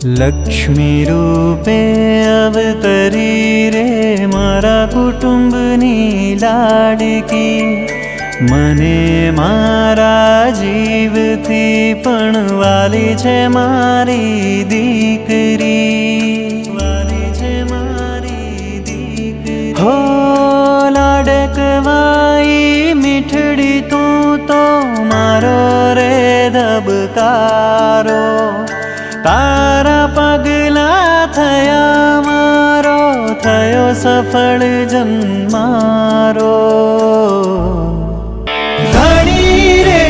લક્ષ્મી રૂપે અવતરી રે મારા કુટુંબની લાડકી, મને મારા જીવથી પણ વાલી છે મારી દીકરી, વાલી છે મારી દીકરી. હો લાડકવાઈ મીઠડી તું તો મારો રે ધબકારો, તારા પગલા થયા મારો થયો સફળ જન્મારો. ઘણી રે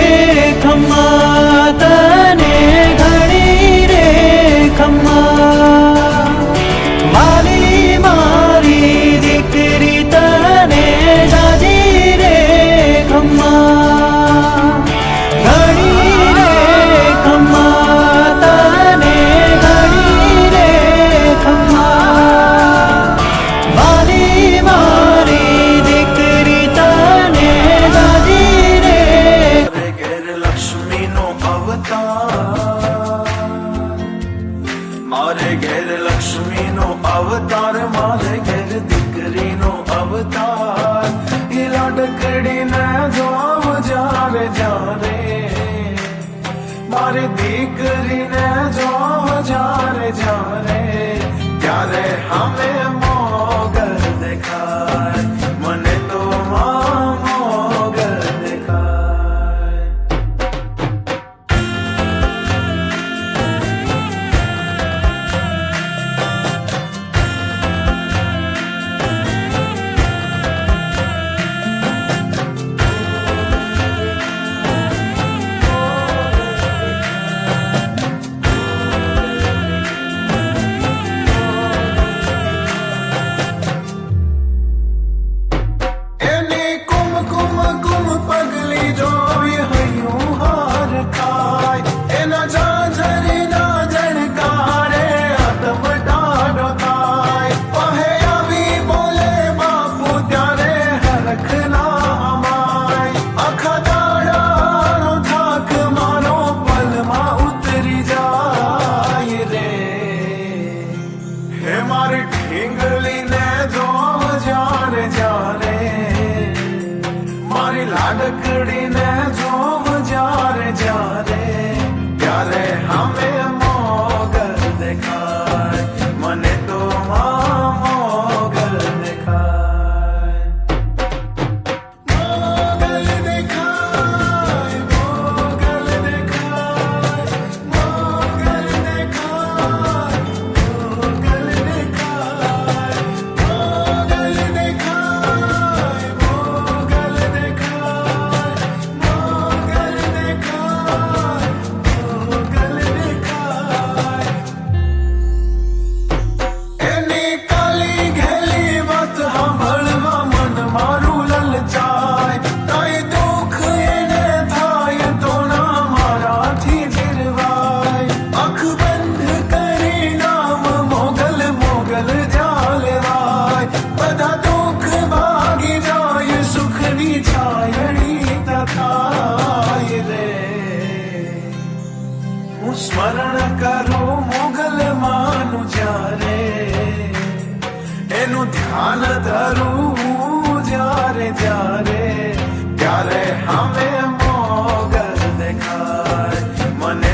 ખમ્મા તને ઘણી રે ખમ્મા, વાલી મારી દીકરી તને જાજી રે ખમ્મા. ઘણી રે ખમ્મા તને ઘણી રે ખમ્મા, વાલી મારી દીકરી તને જાજી રે. ઘેર લક્ષ્મીનો અવતાર, મારે ઘેર લક્ષ્મીનો અવતાર, મારે ઘેર દીકરીનો અવતાર. એ લાડકડીને જોવ જ્યારે જ્યારે, મારી દીકરીને જોવ જ્યારે જ્યારે, ત્યારે અમે મોગલ દેખાય, મને તો મોગલ દેખાય. એની કુમ કુમ કુમ પગલી જોઈ હૈયું હાર ખાય, એના જાજરીના જણકારે આતમડાડો થાય. પહે આવી બોલે બાપુ ત્યારે હરખ ના અમાય, આખા દાડાનો થાક મારો પલમાં ઉતરી જાય રે. હે મારી ઠીંગલીને જોવ જ્યારે જ્યારે, મારી લાડકડીને જોવ જ્યારે જ્યારે, ત્યારે અમે મોગલ દેખાય, મને તો મોગલ દેખાય. મોગલ દેખાય, મોગલ દેખાય, મોગલ દેખાય, મોગલ દેખાય, મોગલ દેખાય, મોગલ દેખાય, મોગલ દેખાય, મોગલ દેખાય. એની કાલી ઘેલી વાત સાંભળવા મન મારું લલચાય, કાંઈ દુઃખ એને થાય તો ના મારાથી જીરવાય. આંખ બંધ કરી નામ મોગલ મોગલ જાલવાય, બધા દુઃખ ભાગી જાય, સુખની છાયડી તથાય રે. હું સ્મરણ કરું મોગલ માનું જ્યારે, એનું ધ્યાન ધરું